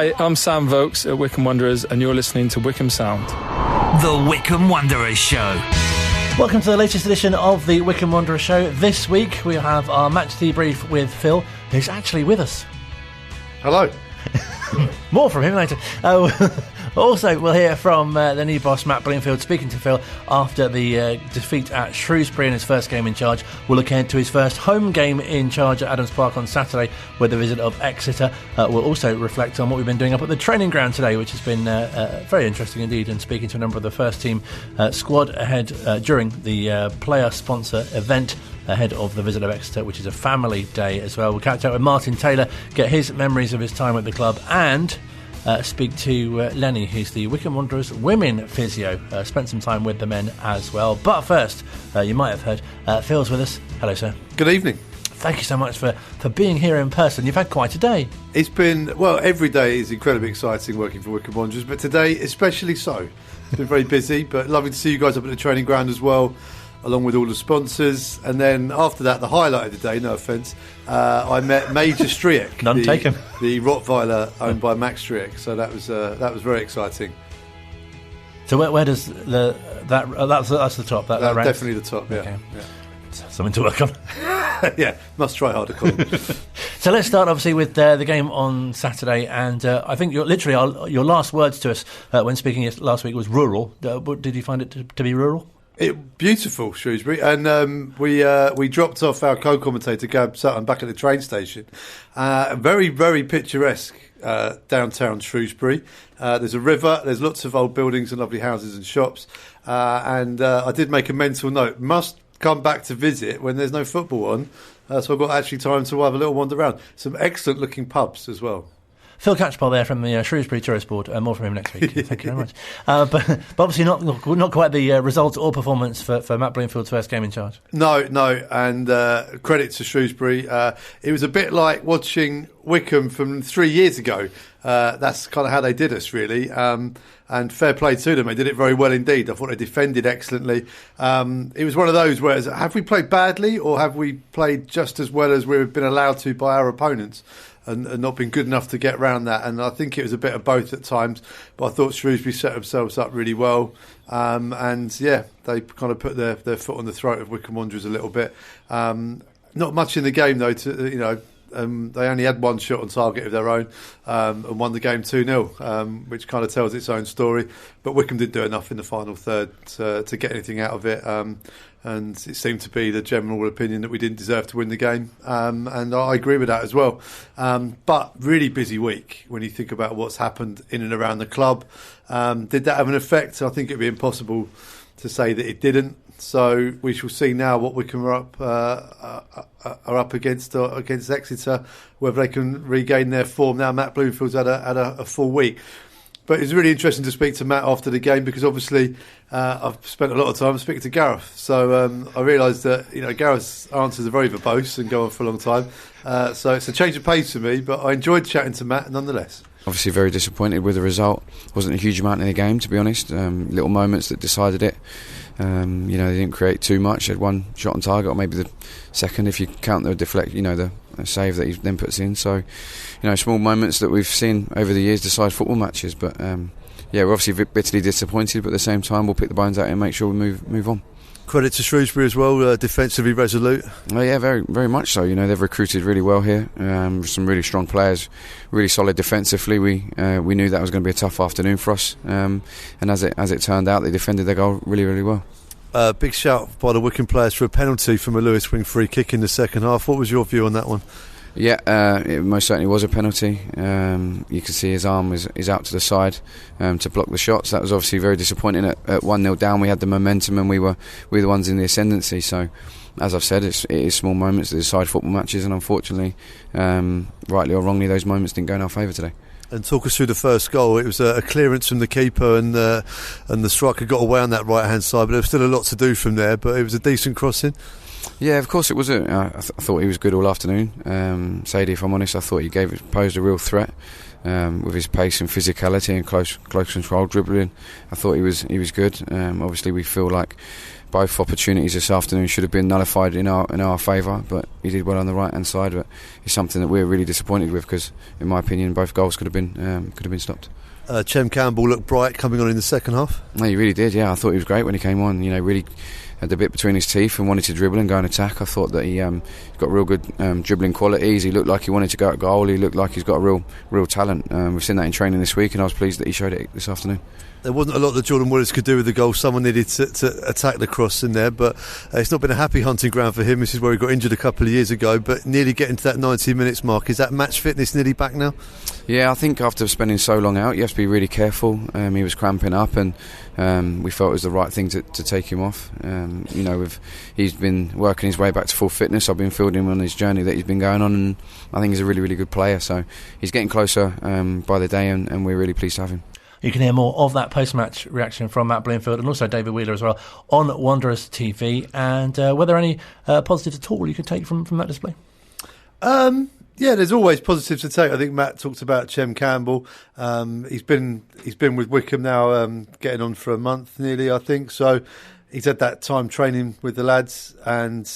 Hi, I'm Sam Vokes at Wycombe Wanderers, and you're listening to Wycombe Sound. The Wycombe Wanderers Show. Welcome to the latest edition of the Wycombe Wanderers Show. This week we have our match debrief with Phil, who's actually with us. Hello. More from him later. Also, we'll hear from the new boss, Matt Bloomfield, speaking to Phil after the defeat at Shrewsbury in his first game in charge. We'll look ahead to his first home game in charge at Adams Park on Saturday with the visit of Exeter. We'll also reflect on what we've been doing up at the training ground today, which has been very interesting indeed, and speaking to a number of the first team squad ahead during the player sponsor event ahead of the visit of Exeter, which is a family day as well. We'll catch up with Martin Taylor, get his memories of his time at the club, and speak to Lenny, who's the Wycombe Wanderers women physio. Spent some time with the men as well. But first, you might have heard, Phil's with us. Hello, sir. Good evening. Thank you so much for being here in person. You've had quite a day. It's been, well, every day is incredibly exciting working for Wycombe Wanderers, but today especially so. It's been very busy, but lovely to see you guys up at the training ground as well, along with all the sponsors. And then after that, the highlight of the day, no offence, I met Major Striek, None taken. The Rottweiler owned by Max Striek. So that was very exciting. So where does that's the top? That ranks? Definitely the top. Yeah. Okay. Yeah. Something to work on. Yeah, must try harder, Colin. So let's start obviously with the game on Saturday, and I think your last words to us when speaking last week was rural. Did you find it to be rural? Beautiful, Shrewsbury, and we dropped off our co-commentator Gab Sutton back at the train station. Very, very picturesque downtown Shrewsbury. There's a river, there's lots of old buildings and lovely houses and shops, and I did make a mental note, must come back to visit when there's no football on, so I've got actually time to have a little wander around. Some excellent looking pubs as well. Phil Catchpole there from the Shrewsbury Tourist Board. More from him next week. Thank you very much. But obviously not quite the result or performance for Matt Bloomfield's first game in charge. No, and credit to Shrewsbury. It was a bit like watching Wycombe from 3 years ago. That's kind of how they did us, really. And fair play to them. They did it very well indeed. I thought they defended excellently. It was one of those where, have we played badly or have we played just as well as we've been allowed to by our opponents? And not been good enough to get around that. And I think it was a bit of both at times. But I thought Shrewsbury set themselves up really well. And yeah, they kind of put their foot on the throat of Wycombe Wanderers a little bit. Not much in the game though. They only had one shot on target of their own and won the game 2-0, which kind of tells its own story. But Wycombe didn't do enough in the final third to get anything out of it. And it seemed to be the general opinion that we didn't deserve to win the game. And I agree with that as well. But really busy week when you think about what's happened in and around the club. Did that have an effect? I think it'd be impossible to say that it didn't. So we shall see now what Wycombe are up against Exeter, whether they can regain their form. Now Matt Bloomfield's had a full week. But it's really interesting to speak to Matt after the game because obviously I've spent a lot of time speaking to Gareth. So I realised that Gareth's answers are very verbose and go on for a long time. So it's a change of pace for me, but I enjoyed chatting to Matt nonetheless. Obviously very disappointed with the result. Wasn't a huge amount in the game, to be honest. Little moments that decided it. They didn't create too much. They had one shot on target, or maybe the second if you count the the save that he then puts in. So, small moments that we've seen over the years decide football matches. But we're obviously bitterly disappointed. But at the same time, we'll pick the bones out and make sure we move on. Credit to Shrewsbury as well, defensively resolute. Oh yeah, very very much so. They've recruited really well here. Some really strong players, really solid defensively. We knew that was going to be a tough afternoon for us. And as it turned out, they defended their goal really really well. Big shout by the Wycombe players for a penalty from a Lewis Wing free kick in the second half. What was your view on that one? Yeah, it most certainly was a penalty. You can see his arm is out to the side to block the shots. That was obviously very disappointing. At 1-0 down, we had the momentum and we were the ones in the ascendancy. So, as I've said, it is small moments that decide football matches, and unfortunately, rightly or wrongly, those moments didn't go in our favour today. And talk us through the first goal. It was a clearance from the keeper, and the striker got away on that right hand side, but there was still a lot to do from there. But it was a decent crossing. Yeah, of course it was. I thought he was good all afternoon. Sadie, if I'm honest, I thought he posed a real threat with his pace and physicality and close control dribbling. I thought he was good. Obviously, we feel like both opportunities this afternoon should have been nullified in our favour, but he did well on the right hand side. But it's something that we're really disappointed with because, in my opinion, both goals could have been stopped. Chem Campbell looked bright coming on in the second half. No, he really did. Yeah, I thought he was great when he came on. You know, really had the bit between his teeth and wanted to dribble and go and attack. I thought that he got real good dribbling qualities. He looked like he wanted to go at goal. He looked like he's got a real talent. We've seen that in training this week, and I was pleased that he showed it this afternoon. There wasn't a lot that Jordan Willis could do with the goal. Someone needed to attack the cross in there, but it's not been a happy hunting ground for him. This is where he got injured a couple of years ago, but nearly getting to that 90 minutes mark. Is that match fitness nearly back now? Yeah, I think after spending so long out, you have to be really careful. He was cramping up, and we felt it was the right thing to take him off. He's been working his way back to full fitness. I've been fielding him on his journey that he's been going on, and I think he's a really, really good player. So he's getting closer by the day, and we're really pleased to have him. You can hear more of that post-match reaction from Matt Bloomfield and also David Wheeler as well on Wanderers TV. And were there any positives at all you could take from that display? Yeah, there's always positives to take. I think Matt talked about Chem Campbell. He's been with Wycombe now, getting on for a month nearly, I think. So he's had that time training with the lads, and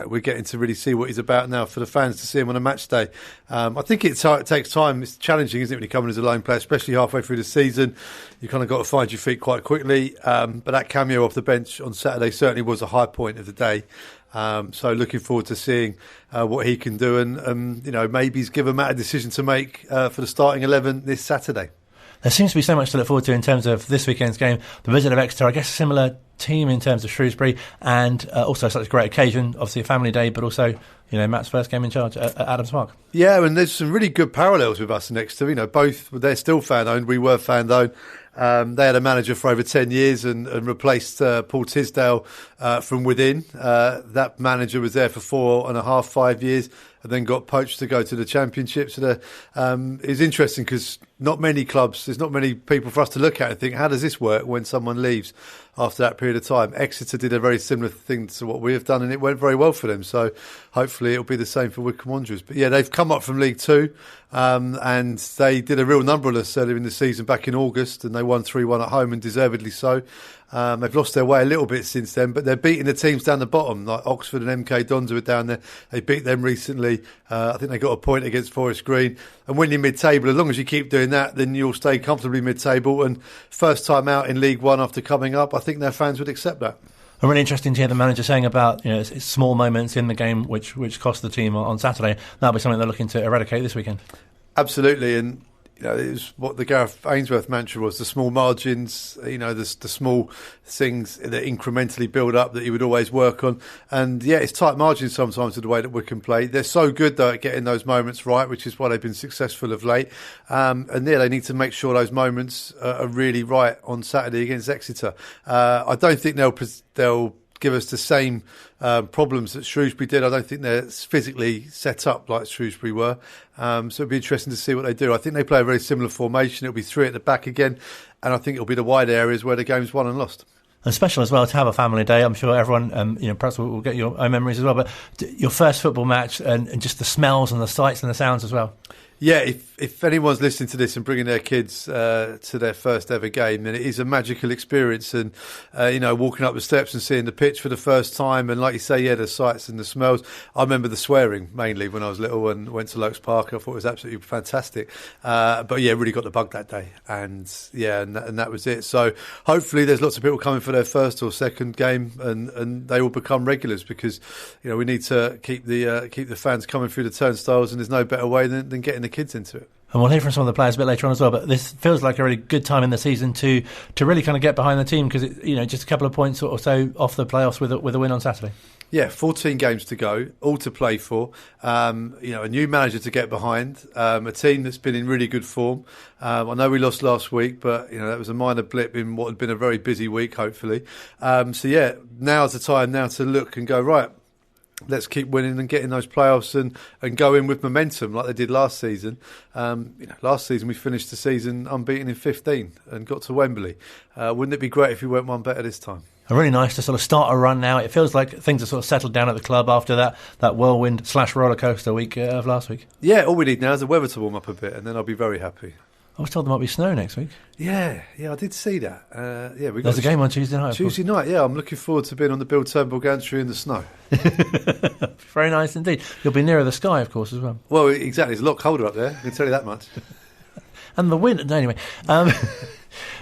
we're getting to really see what he's about now for the fans to see him on a match day. I think it takes time. It's challenging, isn't it, when you come in as a lone player, especially halfway through the season. You kind of got to find your feet quite quickly. But that cameo off the bench on Saturday certainly was a high point of the day. So looking forward to seeing what he can do, and maybe he's given Matt a decision to make for the starting 11 this Saturday. There seems to be so much to look forward to in terms of this weekend's game. The visit of Exeter, I guess a similar team in terms of Shrewsbury, and also such a great occasion, obviously a family day, but also Matt's first game in charge at Adams Park. Yeah, and there's some really good parallels with us and Exeter. Both, they're still fan-owned, we were fan-owned. They had a manager for over 10 years and replaced Paul Tisdale from within. That manager was there for 4.5, 5 years, and then got poached to go to the Championship. So it's interesting because not many clubs, there's not many people for us to look at and think, how does this work when someone leaves after that period of time? Exeter did a very similar thing to what we have done, and it went very well for them. So hopefully it'll be the same for Wycombe Wanderers. But yeah, they've come up from League Two, and they did a real number on us earlier in the season back in August, and they won 3-1 at home, and deservedly so. They've lost their way a little bit since then, but they're beating the teams down the bottom, like Oxford and MK Dons who are down there. They beat them recently. I think they got a point against Forest Green. And when you're mid-table, as long as you keep doing that, then you'll stay comfortably mid-table. And first time out in League One after coming up, I think their fans would accept that. And really interesting to hear the manager saying about it's small moments in the game which cost the team on Saturday. That'll be something they're looking to eradicate this weekend. Absolutely, and it was what the Gareth Ainsworth mantra was: the small margins, the small things that incrementally build up that you would always work on. And yeah, it's tight margins sometimes with the way that Wycombe play. They're so good though at getting those moments right, which is why they've been successful of late. And yeah, they need to make sure those moments are really right on Saturday against Exeter. I don't think they'll give us the same problems that Shrewsbury did. I don't think they're physically set up like Shrewsbury were. So it'll be interesting to see what they do. I think they play a very similar formation. It'll be three at the back again, and I think it'll be the wide areas where the game's won and lost. And special as well to have a family day. I'm sure everyone, perhaps will get your own memories as well. But your first football match and just the smells and the sights and the sounds as well. Yeah, if anyone's listening to this and bringing their kids to their first ever game, then it is a magical experience. And, walking up the steps and seeing the pitch for the first time. And like you say, the sights and the smells. I remember the swearing mainly when I was little and went to Lokes Park. I thought it was absolutely fantastic. But yeah, really got the bug that day. And yeah, and that was it. So hopefully there's lots of people coming for their first or second game and they will become regulars because, we need to keep the fans coming through the turnstiles, and there's no better way than getting the kids into it. And we'll hear from some of the players a bit later on as well, but this feels like a really good time in the season to really kind of get behind the team because just a couple of points or so off the playoffs with a win on Saturday. Yeah, 14 games to go, all to play for. A new manager to get behind, a team that's been in really good form. I know we lost last week, but that was a minor blip in what had been a very busy week, hopefully. Now's the time now to look and go, right, let's keep winning and getting those playoffs and go in with momentum like they did last season. Last season we finished the season unbeaten in 15 and got to Wembley. Wouldn't it be great if we went one better this time? And really nice to sort of start a run now. It feels like things are sort of settled down at the club after that whirlwind / roller coaster week of last week. Yeah, all we need now is the weather to warm up a bit, and then I'll be very happy. I was told there might be snow next week. Yeah, I did see that. There's a game on Tuesday night. Tuesday night, yeah. I'm looking forward to being on the Bill Turnbull gantry in the snow. Very nice indeed. You'll be nearer the sky, of course, as well. Well, exactly. It's a lot colder up there. I can tell you that much. And the wind, anyway.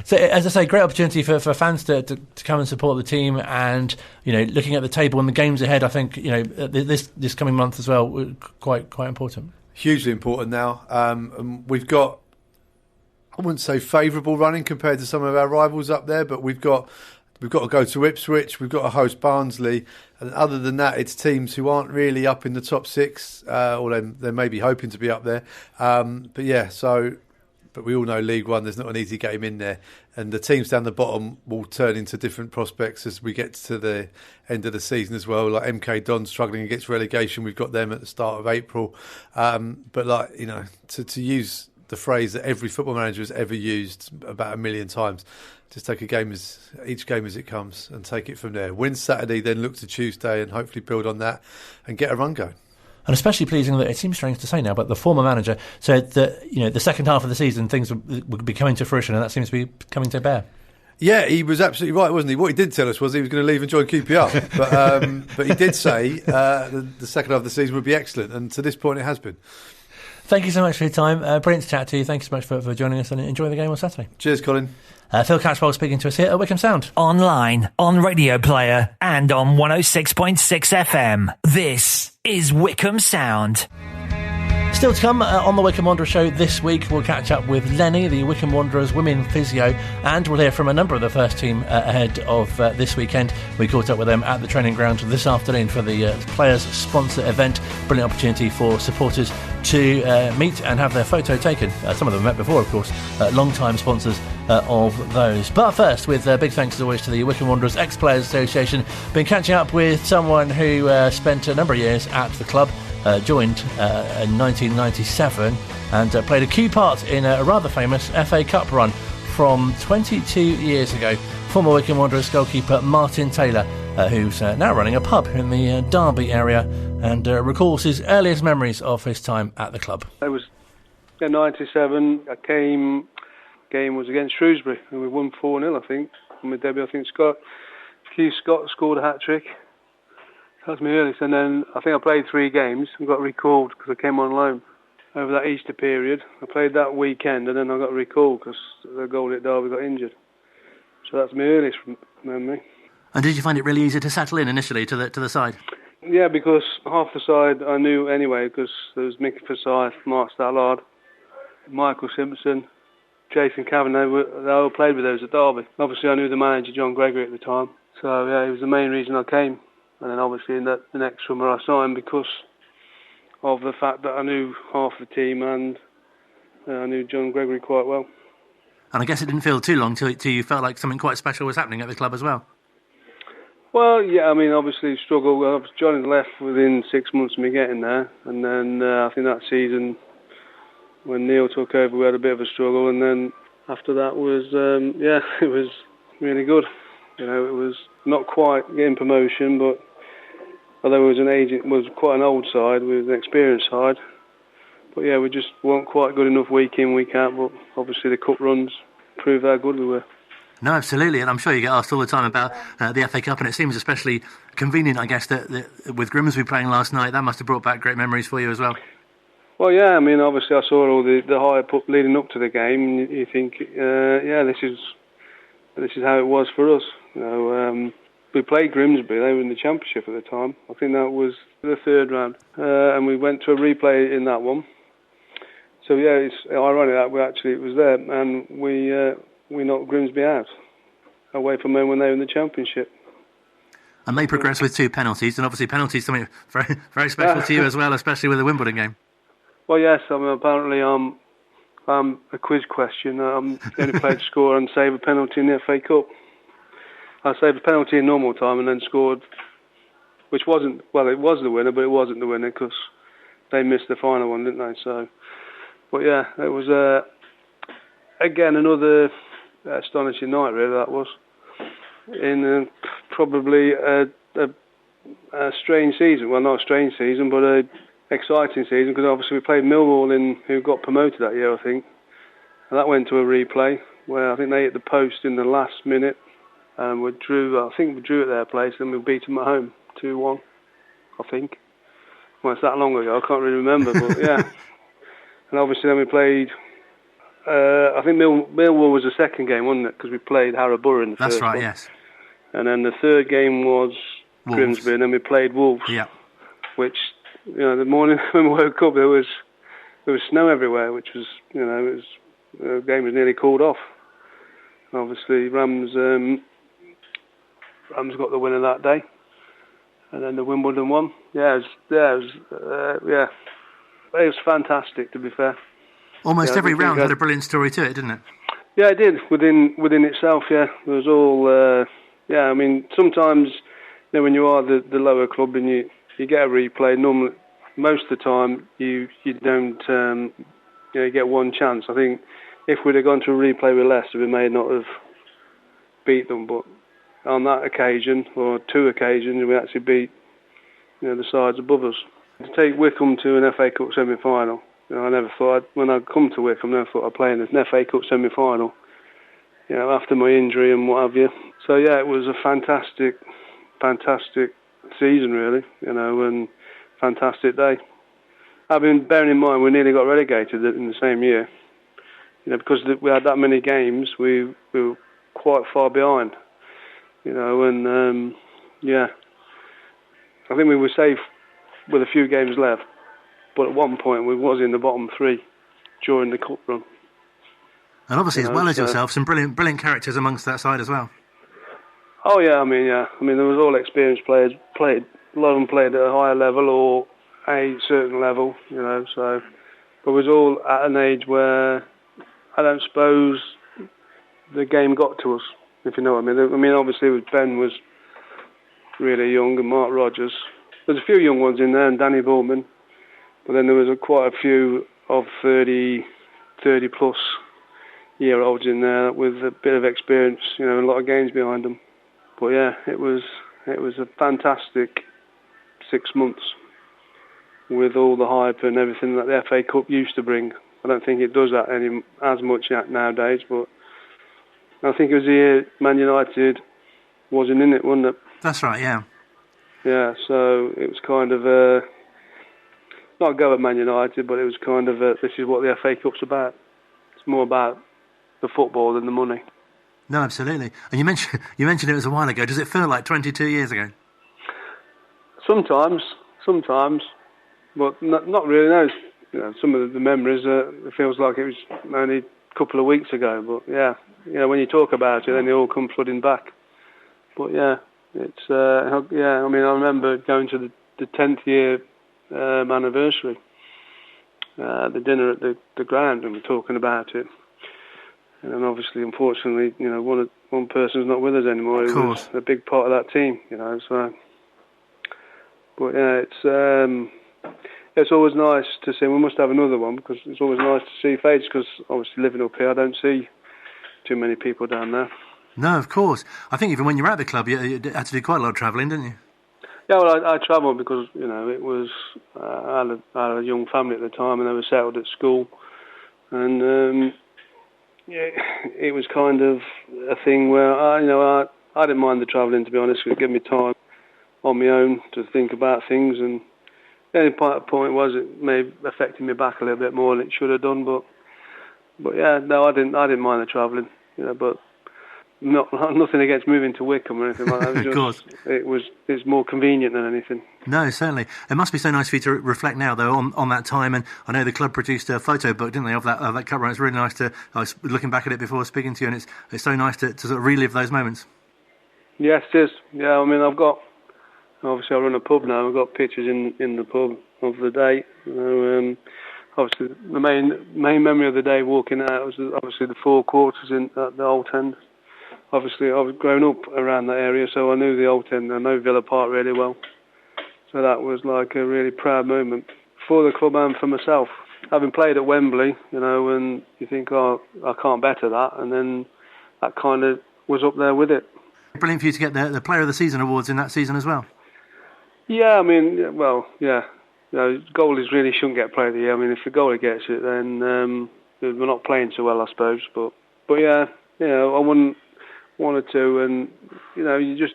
So, as I say, great opportunity for fans to come and support the team, and looking at the table and the games ahead. I think this coming month as well, quite important. Hugely important now. And we've got, I wouldn't say favourable running compared to some of our rivals up there, but we've got to go to Ipswich. We've got to host Barnsley, and other than that, it's teams who aren't really up in the top six, or they may be hoping to be up there. But we all know League One, there's not an easy game in there. And the teams down the bottom will turn into different prospects as we get to the end of the season as well. Like MK Don struggling against relegation, we've got them at the start of April. But to use the phrase that every football manager has ever used about 1 million times, just take each game as it comes and take it from there. Win Saturday, then look to Tuesday and hopefully build on that and get a run going. And especially pleasing that, it seems strange to say now, but the former manager said that the second half of the season things would be coming to fruition, and that seems to be coming to bear. Yeah, he was absolutely right, wasn't he? What he did tell us was he was going to leave and join QPR, but he did say the second half of the season would be excellent, and to this point it has been. Thank you so much for your time. Brilliant to chat to you. Thank you so much for joining us, and enjoy the game on Saturday. Cheers, Colin. Phil Catchpole speaking to us here at Wycombe Sound. Online, on Radio Player, and on 106.6 FM. This is Wycombe Sound. Still to come on the Wycombe Wanderers Show this week, we'll catch up with Lenny, the Wycombe Wanderers women physio, and we'll hear from a number of the first team ahead of this weekend. We caught up with them at the training ground this afternoon for the players' sponsor event. Brilliant opportunity for supporters to meet and have their photo taken. Some of them met before, of course, long-time sponsors of those. But first, with big thanks as always to the Wycombe Wanderers Ex-Players Association. Been catching up with someone who spent a number of years at the club, joined in 1997 and played a key part in a rather famous FA Cup run from 22 years ago. Former Wycombe Wanderers goalkeeper Martin Taylor, who's now running a pub in the Derby area, and recalls his earliest memories of his time at the club. It was in 97. Game was against Shrewsbury, and we won 4-0, I think. On my debut, I think Keith Scott scored a hat-trick. That was my earliest, and then I think I played 3 games and got recalled because I came on loan over that Easter period. I played that weekend, and then I got recalled because the goalie at Derby got injured. So that's my earliest memory. And did you find it really easy to settle in initially to the side? Yeah, because half the side I knew anyway, because there was Mickey Forsyth, Mark Stallard, Michael Simpson, Jason Kavanagh, they all played with those at Derby. Obviously I knew the manager, John Gregory, at the time. So yeah, it was the main reason I came. And then obviously the next summer I signed because of the fact that I knew half the team and I knew John Gregory quite well. And I guess it didn't feel too long till you felt like something quite special was happening at the club as well. Well, yeah, I mean, obviously struggled. Johnny left within 6 months of me getting there. And then I think that season when Neil took over, we had a bit of a struggle. And then after that was, it was really good. It was not quite getting promotion, but although it was quite an old side, we was an experienced side. But yeah, we just weren't quite good enough week in, week out. But obviously the cup runs proved how good we were. No, absolutely, and I'm sure you get asked all the time about the FA Cup, and it seems especially convenient, I guess, that with Grimsby playing last night, that must have brought back great memories for you as well. Well, yeah, I mean, obviously I saw all the hype leading up to the game, and you think, this is how it was for us. We played Grimsby, they were in the Championship at the time. I think that was the 3rd round, and we went to a replay in that one. So yeah, it's ironic that it was there, and we knocked Grimsby out away from them when they were in the Championship. And they progressed with 2 penalties, and obviously penalties something very, very special to you as well, especially with the Wimbledon game. Well, yes, I mean, apparently a quiz question. I'm the only player to score and save a penalty in the FA Cup. I saved a penalty in normal time and then scored, which wasn't, well, it was the winner, but it wasn't the winner because they missed the final one, didn't they? So, but yeah, it was, again, another astonishing night, really, that was. In probably a strange season. Well, not a strange season, but a exciting season, because obviously we played Millwall who got promoted that year, I think. And that went to a replay where I think they hit the post in the last minute. And we drew at their place, and we beat them at home 2-1, I think. Well, it's that long ago, I can't really remember, but yeah. And obviously then we played, I think Millwall was the second game, wasn't it? Because we played Harrowborough in the first one. That's right, yes. And then the third game was Wolves. Grimsby, and then we played Wolves. Yeah. Which, the morning when we woke up, there was snow everywhere, which was, the game was nearly called off. Obviously, Rams got the winner that day, and then the Wimbledon one. It was fantastic, to be fair. Almost every round had a brilliant story to it, didn't it? Yeah, it did within itself. Yeah, it was all. I mean, sometimes when you are the lower club and you get a replay, normally most of the time you don't you get one chance. I think if we'd have gone to a replay with Leicester, we may not have beat them, but on that occasion, or two occasions, we actually beat the sides above us. To take Wycombe to an FA Cup semi-final, I never thought, when I'd come to Wycombe, I never thought I'd play in an FA Cup semi-final, after my injury and what have you. So yeah, it was a fantastic season really, and fantastic day. Bearing in mind we nearly got relegated in the same year, because we had that many games, we were quite far behind, and I think we were safe with a few games left, but at one point we was in the bottom three during the cup run. And obviously, as well as yourself, some brilliant characters amongst that side as well. Oh yeah, I mean there was all experienced players. A lot of them played at a higher level or a certain level, so but it was all at an age where I don't suppose the game got to us, if you know what I mean. I mean, obviously Ben was really young, and Mark Rogers. There's a few young ones in there, and Danny Bullman, but then there was quite a few of 30 plus year olds in there with a bit of experience, a lot of games behind them. But yeah, it was a fantastic 6 months with all the hype and everything that the FA Cup used to bring. I don't think it does that as much nowadays, but I think it was the year Man United wasn't in it, wasn't it? That's right, yeah. Yeah, so it was kind of not a go at Man United, but it was kind of this is what the FA Cup's about. It's more about the football than the money. No, absolutely. And you mentioned it was a while ago. Does it feel like 22 years ago? Sometimes, but not really. No, some of the memories, it feels like it was only a couple of weeks ago. But yeah, when you talk about it, then they all come flooding back. But yeah, it's I mean, I remember going to the 10th year anniversary, the dinner at the ground, and we're talking about it. And obviously, unfortunately, one person's not with us anymore. It was a big part of that team, So, but yeah, it's always nice to see. We must have another one because it's always nice to see faces. Because obviously, living up here, I don't see too many people down there. No, of course. I think even when you were at the club, you had to do quite a lot of travelling, didn't you? Yeah, well, I travelled because it was I had a young family at the time, and they were settled at school, and. Yeah, it was kind of a thing where I didn't mind the travelling, to be honest. It gave me time on my own to think about things, and the only point was it may have affected me back a little bit more than it should have done. But yeah, no, I didn't mind the travelling, but nothing against moving to Wycombe or anything like that. Of course, it's more convenient than anything. No, certainly. It must be so nice for you to reflect now, though, on that time. And I know the club produced a photo book, didn't they, of that cup run? It's really nice I was looking back at it before speaking to you, and it's so nice to sort of relive those moments. Yes, it is. Yeah, I mean, obviously I run a pub now. I've got pictures in the pub of the day. Obviously, the main memory of the day walking out was obviously the four quarters at the Old End. Obviously, I was grown up around that area, so I knew the Old End. I know Villa Park really well. So that was like a really proud moment for the club and for myself. Having played at Wembley, and you think, oh, I can't better that, and then that kind of was up there with it. Brilliant for you to get the Player of the Season awards in that season as well. Yeah, I mean, well, yeah. Goalies really shouldn't get Player of the Year. I mean, if the goalie gets it, then because we're not playing so well, I suppose. But yeah, I wouldn't wanted to, and you just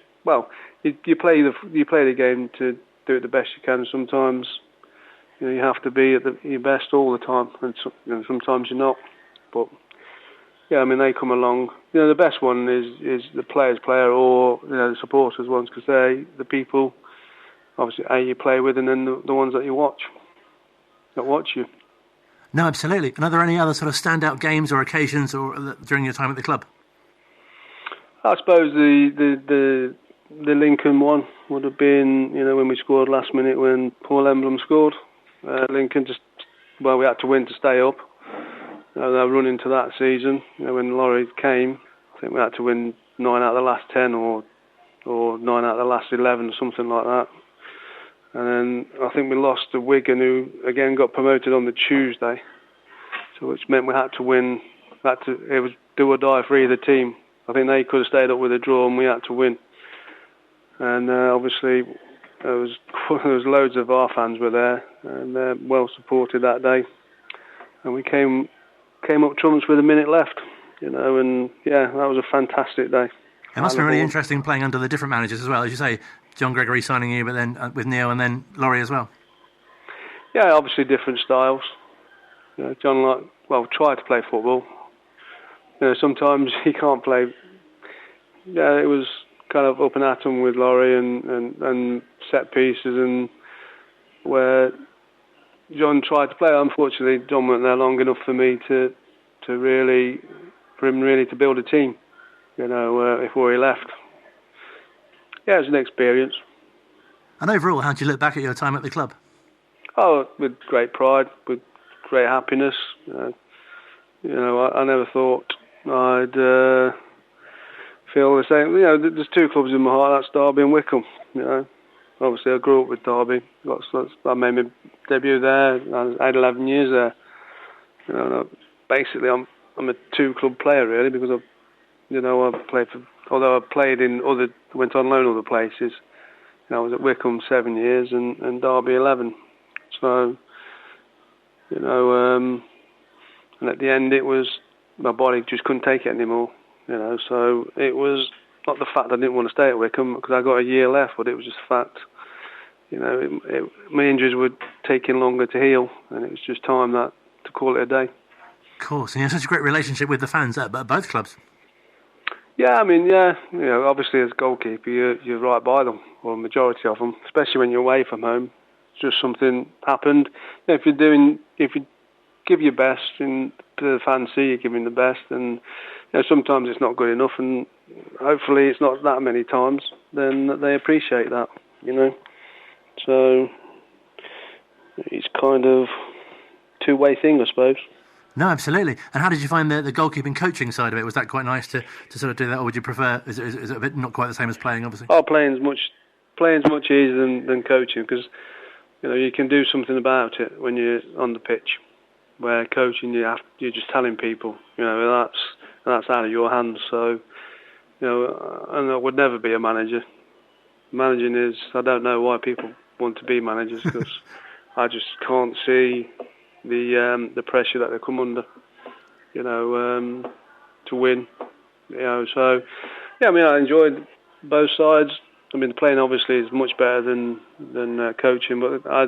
you play the game to do it the best you can. Sometimes you have to be at your best all the time, and sometimes you're not. But yeah, I mean, they come along. The best one is the player's player, or the supporters ones, because they're the people, obviously, you play with, and then the ones that watch you. No, absolutely. And are there any other sort of standout games or occasions or during your time at the club? I suppose the Lincoln one would have been, when we scored last minute when Paul Emblem scored. Lincoln we had to win to stay up. They were running to that season. When Laurie came, I think we had to win 9 out of the last 10 or 9 out of the last 11 or something like that. And then I think we lost to Wigan, who again got promoted on the Tuesday. So which meant we had to win. It was do or die for either team. I think they could have stayed up with a draw, and we had to win. And obviously, there was loads of our fans were there, and well supported that day. And we came up trumps with a minute left, and yeah, that was a fantastic day. It must have been really interesting playing under the different managers as well, as you say. John Gregory signing you, but then with Neil, and then Laurie as well. Yeah, obviously different styles. John tried to play football. Sometimes he can't play. Yeah, it was kind of up and at 'em with Laurie and set pieces, and where John tried to play. Unfortunately, John weren't there long enough for me for him really to build a team. Before he left. Yeah, it was an experience. And overall, how do you look back at your time at the club? Oh, with great pride, with great happiness. I never thought I'd feel the same. There's 2 clubs in my heart. That's Derby and Wycombe. Obviously I grew up with Derby. I made my debut there. I had 11 years there. Basically, I'm a 2-club player really, because although I played went on loan other places. I was at Wycombe 7 years and Derby 11. So, and at the end it was, my body just couldn't take it anymore. So it was not the fact I didn't want to stay at Wycombe, because I got a year left, but it was just the fact, my injuries were taking longer to heal, and it was just time to call it a day. Of course, and you have such a great relationship with the fans at both clubs. Yeah, I mean, yeah, obviously as goalkeeper, you're right by them, or a majority of them, especially when you're away from home. It's just something happened. If you give your best and the fans see you giving the best, and sometimes it's not good enough, and hopefully it's not that many times, then they appreciate that, So it's kind of two-way thing, I suppose. No, absolutely. And how did you find the goalkeeping coaching side of it? Was that quite nice to sort of do that, or would you prefer? Is it a bit not quite the same as playing, obviously? Oh, playing's much easier than coaching, because you can do something about it when you're on the pitch. Where coaching, you're just telling people, that's out of your hands. So, and I would never be a manager. Managing is, I don't know why people want to be managers, because I just can't see the pressure that they come under, to win. So yeah, I mean, I enjoyed both sides. I mean, playing obviously is much better than coaching, but I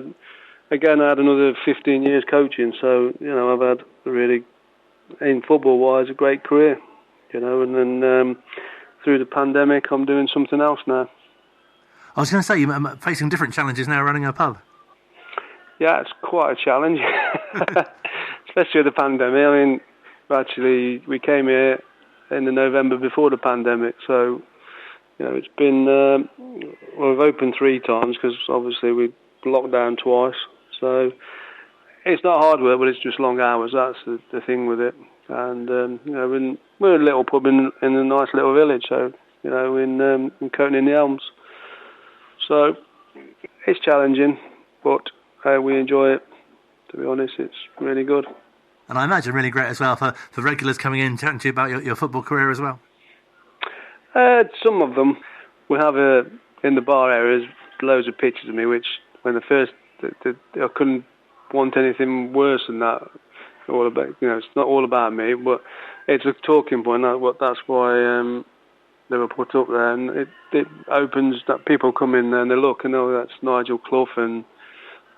had another 15 years coaching, so I've had really, in football wise, a great career. And then through the pandemic, I'm doing something else now. I was going to say, you're facing different challenges now running a pub. Yeah, it's quite a challenge, especially with the pandemic. I mean, actually, we came here in the November before the pandemic, so it's been we've opened 3 times, because obviously we locked down twice. So it's not hard work, but it's just long hours. That's the thing with it. And we're a little pub in a nice little village, so in Coton in the Elms. So it's challenging, but we enjoy it. To be honest, it's really good. And I imagine really great as well for regulars coming in, chatting to you about your football career as well. Some of them. We have in the bar areas loads of pictures of me, which when I first, I couldn't want anything worse than that. all about, it's not all about me, but it's a talking point. That's why they were put up there, and it opens that people come in there and they look and that's Nigel Clough, and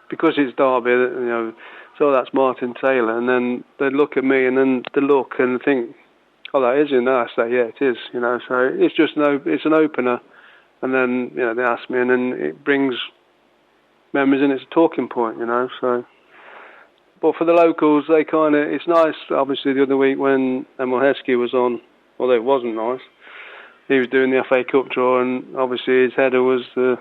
because it's Derby, so that's Martin Taylor, and then they look at me and then they look and think, oh, that is, I say, yeah, it is, so it's just it's an opener, and then, they ask me, and then it brings memories, and it's a talking point, so. But for the locals, it's nice, obviously, the other week when Emil Heskey was on, although it wasn't nice, he was doing the FA Cup draw, and obviously his header was the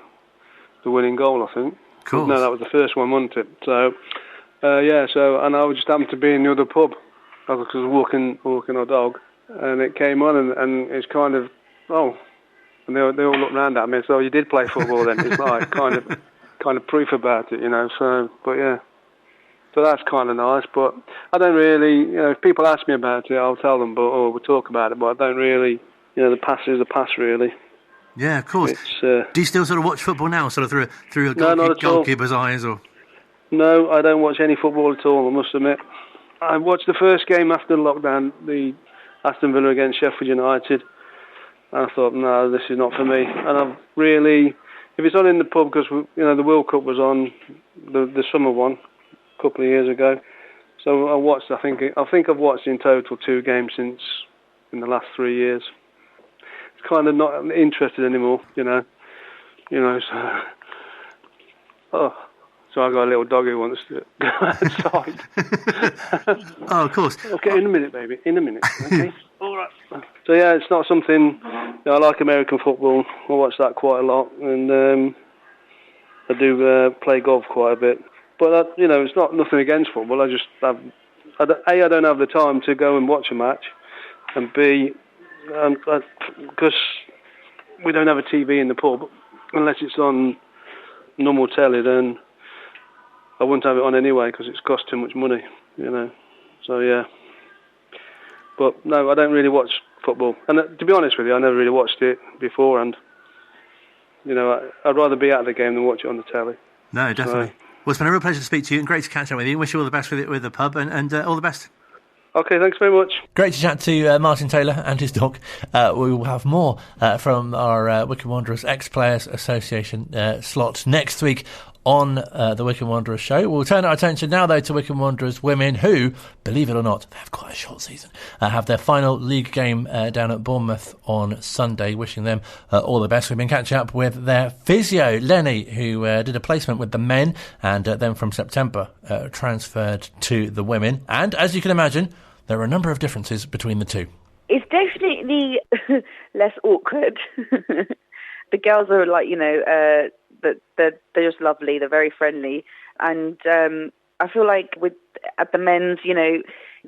winning goal, I think. Cool. No, that was the first one, wasn't it? So, and I just happened to be in the other pub. I was walking our dog, and it came on, and it's kind of, and they all looked round at me, so you did play football then. It's like kind of proof about it, so, but yeah. So that's kind of nice, but I don't really, if people ask me about it, I'll tell them, or we'll talk about it, but I don't really, the past is the past, really. Yeah, of course. Do you still sort of watch football now, sort of through a goalkeeper's eyes, or? No, I don't watch any football at all, I must admit. I watched the first game after lockdown, the Aston Villa against Sheffield United, and I thought, no, this is not for me. And I've really, if it's on in the pub, because the World Cup was on, the summer one, a couple of years ago, so I watched. I think I've watched in total 2 games in the last 3 years. Kind of not interested anymore, so. So I got a little dog who wants to go outside. Oh, of course. Okay, in a minute, baby. In a minute. Okay. All right. So yeah, it's not something. I like American football. I watch that quite a lot, and I do play golf quite a bit. But it's not nothing against football. I just have. I don't have the time to go and watch a match, and B. Because we don't have a TV in the pub, unless it's on normal telly, then I wouldn't have it on anyway because it's cost too much money, So yeah. But no, I don't really watch football, and to be honest with you, I never really watched it beforehand. I'd rather be at the game than watch it on the telly. No, definitely. So, well, it's been a real pleasure to speak to you, and great to catch up with you. Wish you all the best with the pub, and all the best. Okay, thanks very much. Great to chat to Martin Taylor and his dog. We will have more from our Wycombe Wanderers Ex-Players Association slot next week on the Wycombe Wanderers Show. We'll turn our attention now, though, to Wycombe Wanderers women who, believe it or not, they have quite a short season, have their final league game down at Bournemouth on Sunday. Wishing them all the best. We've been catching up with their physio, Lenny, who did a placement with the men and then from September transferred to the women. And, as you can imagine, there are a number of differences between the two. It's definitely less awkward. The girls are like, they're just lovely. They're very friendly. And I feel like at the men's,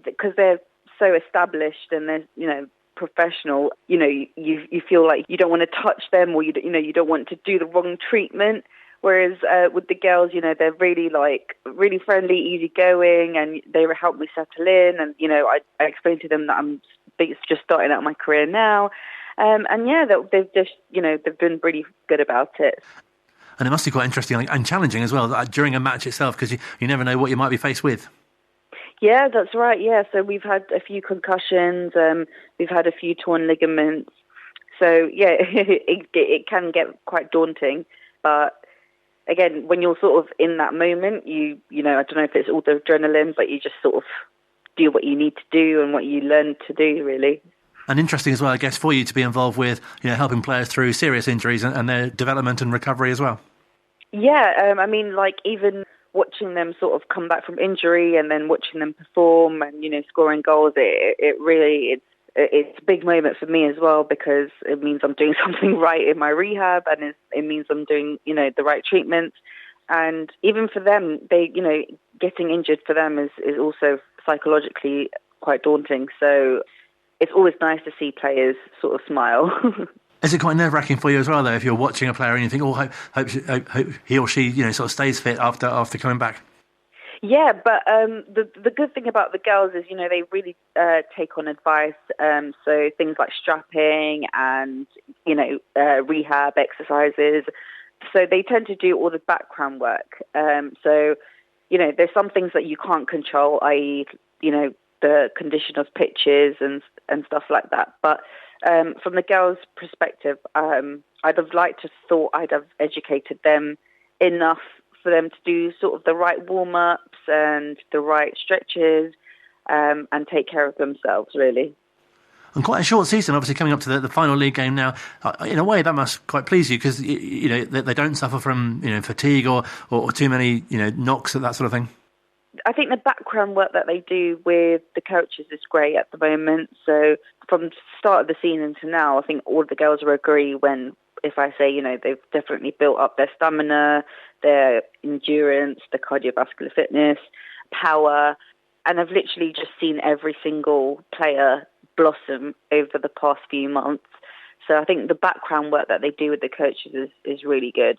because they're so established and they're, professional, you feel like you don't want to touch them, or you don't want to do the wrong treatment. Whereas with the girls, they're really really friendly, easygoing, and they help me settle in. And I explained to them that I'm just starting out my career now, and yeah, they've just they've been really good about it. And it must be quite interesting and challenging as well during a match itself, because you never know what you might be faced with. Yeah, that's right. Yeah, so we've had a few concussions, we've had a few torn ligaments. So yeah, it can get quite daunting, but. Again, when you're sort of in that moment, I don't know if it's all the adrenaline, but you just sort of do what you need to do and what you learn to do, really. And interesting as well, I guess, for you to be involved with, helping players through serious injuries and their development and recovery as well. Yeah, even watching them sort of come back from injury and then watching them perform and, scoring goals, it's a big moment for me as well, because it means I'm doing something right in my rehab, and it means I'm doing, the right treatments. And even for them, getting injured for them is also psychologically quite daunting. So it's always nice to see players sort of smile. Is it quite nerve-wracking for you as well, though, if you're watching a player and you think, hope he or she, sort of stays fit after coming back? Yeah, but the good thing about the girls is, they really take on advice. So things like strapping and, rehab exercises. So they tend to do all the background work. So, there's some things that you can't control, i.e., the condition of pitches and stuff like that. But from the girls' perspective, I'd have liked to thought I'd have educated them enough for them to do sort of the right warm-ups and the right stretches and take care of themselves, really. And quite a short season, obviously, coming up to the final league game now. In a way, that must quite please you because, they don't suffer from, fatigue or too many, knocks, that sort of thing. I think the background work that they do with the coaches is great at the moment. So from the start of the season to now, I think all the girls will agree if I say, they've definitely built up their stamina, their endurance, their cardiovascular fitness, power, and I've literally just seen every single player blossom over the past few months. So I think the background work that they do with the coaches is really good.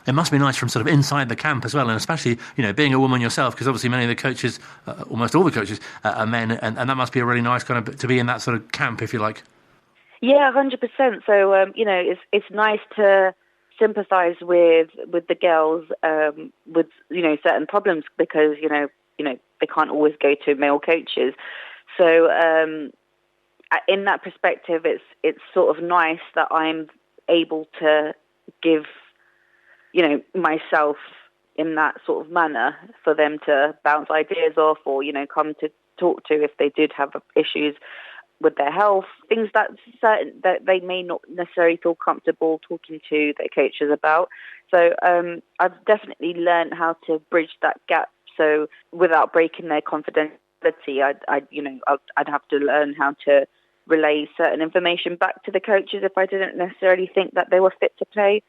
It must be nice from sort of inside the camp as well, and especially, being a woman yourself, because obviously many of the coaches, almost all the coaches, are men, and that must be a really nice kind of to be in that sort of camp, if you like. Yeah, 100%. So, it's nice to sympathise with the girls with, certain problems because, they can't always go to male coaches. So in that perspective, it's sort of nice that I'm able to give, myself in that sort of manner for them to bounce ideas off or, come to talk to if they did have issues with their health, things that they may not necessarily feel comfortable talking to their coaches about. So I've definitely learned how to bridge that gap. So without breaking their confidentiality, I'd have to learn how to relay certain information back to the coaches if I didn't necessarily think that they were fit to play.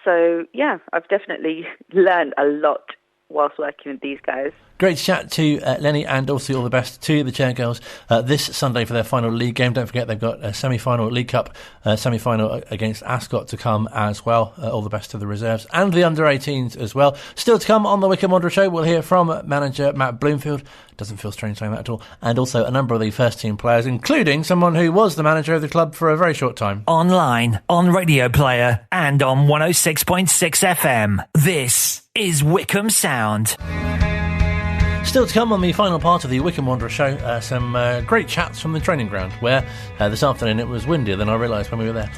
So, yeah, I've definitely learned a lot whilst working with these guys. Great to chat to Lenny, and also all the best to the Chair Girls this Sunday for their final league game. Don't forget they've got a semi-final League Cup semi-final against Ascot to come as well. All the best to the reserves and the under-18s as well. Still to come on the Wycombe Wanderers Show, we'll hear from manager Matt Bloomfield. Doesn't feel strange saying that at all. And also a number of the first-team players, including someone who was the manager of the club for a very short time. Online, on Radio Player, and on 106.6 FM. This is Wycombe Sound. Still to come on the final part of the Wycombe Wanderers Show, some great chats from the training ground, where this afternoon it was windier than I realised when we were there.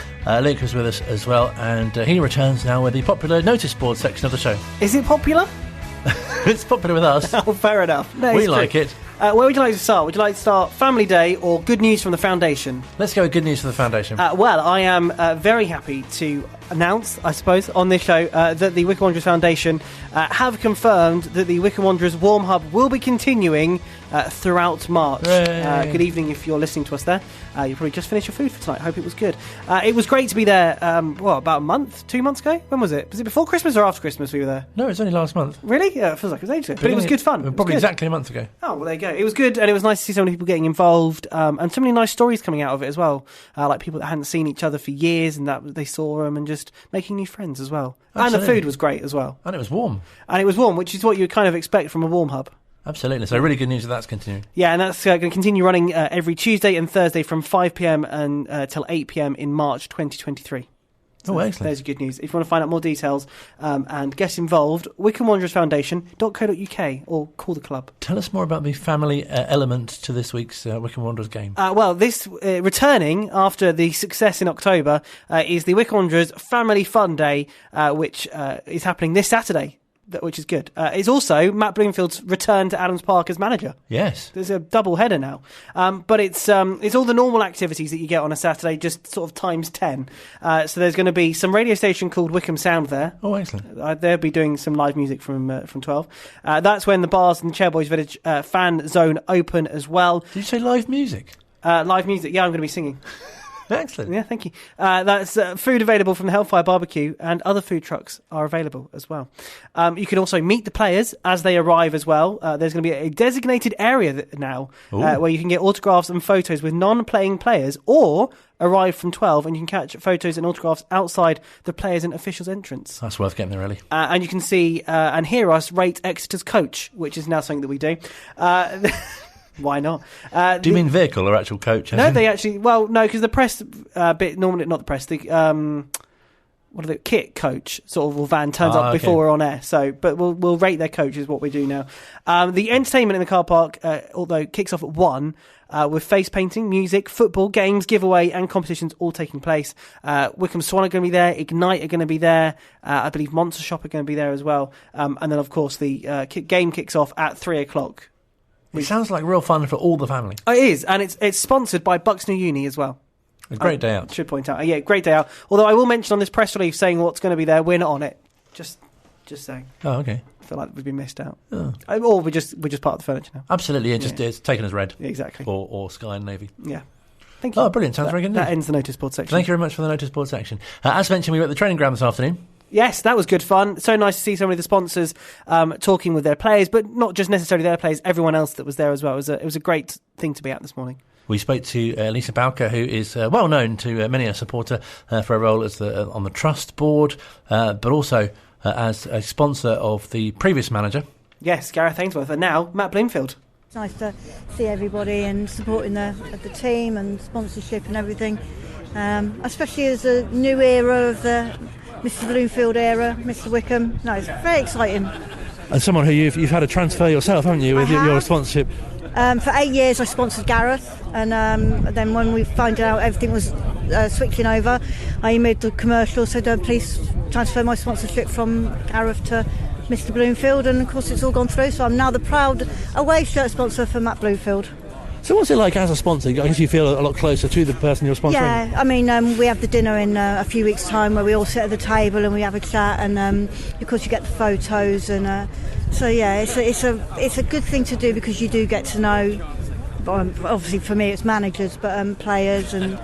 Luke was with us as well, and he returns now with the popular notice board section of the show. Is it popular? It's popular with us. Oh, fair enough. No, we like it. Where would you like to start? Would you like to start Family Day or good news from the Foundation? Let's go with good news for the Foundation. Well, I am very happy to announce, I suppose, on this show that the Wycombe Wanderers Foundation have confirmed that the Wycombe Wanderers Warm Hub will be continuing throughout March. Good evening if you're listening to us there. You probably just finished your food for tonight. Hope it was good. It was great to be there, about a month, 2 months ago? When was it? Was it before Christmas or after Christmas we were there? No, it was only last month. Really? Yeah, it feels like it was ages ago. But it was good fun. Probably exactly a month ago. Oh, well, there you go. It was good, and it was nice to see so many people getting involved, and so many nice stories coming out of it as well. Like people that hadn't seen each other for years, and that they saw them, and just making new friends as well. Absolutely. And the food was great as well. And it was warm. Which is what you would kind of expect from a warm hub. Absolutely. So really good news that that's continuing. Yeah, and that's going to continue running every Tuesday and Thursday from 5pm and till 8pm in March 2023. So excellent. There's good news. If you want to find out more details and get involved, WycombeWanderersFoundation.co.uk or call the club. Tell us more about the family element to this week's Wycombe Wanderers game. Well, this returning after the success in October is the Wycombe Wanderers Family Fun Day, which is happening this Saturday. Which is good. It's also Matt Bloomfield's return to Adams Park as manager. Yes. There's a double header now. But it's all the normal activities that you get on a Saturday, just sort of times 10. So there's going to be some radio station called Wycombe Sound there. Oh, excellent. They'll be doing some live music from 12. That's when the bars and Chairboys Village fan zone open as well. Did you say live music? Live music, yeah, I'm going to be singing. Excellent. Yeah, thank you. That's food available from the Hellfire Barbecue, and other food trucks are available as well. You can also meet the players as they arrive as well. There's going to be a designated area now where you can get autographs and photos with non-playing players, or arrive from 12 and you can catch photos and autographs outside the players and officials entrance. That's worth getting there early. And you can see and hear us rate Exeter's coach, which is now something that we do. Why not? Do you mean vehicle or actual coach? No, they actually... Well, no, because the press bit... Normally, not the press. kit coach sort of van turns up before we're on air. So, but we'll rate their coach is what we do now. The entertainment in the car park, although kicks off at 1, with face painting, music, football, games, giveaway, and competitions all taking place. Wycombe Swan are going to be there. Ignite are going to be there. I believe Monster Shop are going to be there as well. And then, of course, the game kicks off at 3:00. It sounds like real fun for all the family. Oh, it is, and it's sponsored by Buxton Uni as well. A great day out. Should point out. Yeah, great day out. Although I will mention on this press release saying what's going to be there, we're not on it. Just saying. Oh, okay. I feel like we've been missed out. Oh. Or we're just part of the furniture now. Absolutely, it's taken as read. Yeah, exactly. Or Sky and Navy. Yeah. Thank you. Oh, brilliant. Sounds very good. That ends the notice board section. Thank you very much for the notice board section. As mentioned, we were at the training ground this afternoon. Yes, that was good fun. So nice to see so many of the sponsors talking with their players, but not just necessarily their players, everyone else that was there as well. It was a great thing to be at this morning. We spoke to Lisa Bowker, who is well known to many a supporter for her role as on the trust board, but also as a sponsor of the previous manager. Yes, Gareth Ainsworth, and now Matt Bloomfield. It's nice to see everybody and supporting the team and sponsorship and everything, especially as a new era of the Mr. Bloomfield era, Mr. Wycombe. No, it's very exciting. And someone who you've had a transfer yourself, haven't you, with your sponsorship? For 8 years I sponsored Gareth, and then when we found out everything was switching over, I emailed the commercial, said please transfer my sponsorship from Gareth to Mr. Bloomfield, and of course it's all gone through, so I'm now the proud away shirt sponsor for Matt Bloomfield. So what's it like as a sponsor? I guess you feel a lot closer to the person you're sponsoring. Yeah, I mean, we have the dinner in a few weeks' time where we all sit at the table and we have a chat, and of course you get the photos, and so yeah, it's a good thing to do because you do get to know. Obviously, for me, it's managers, but players and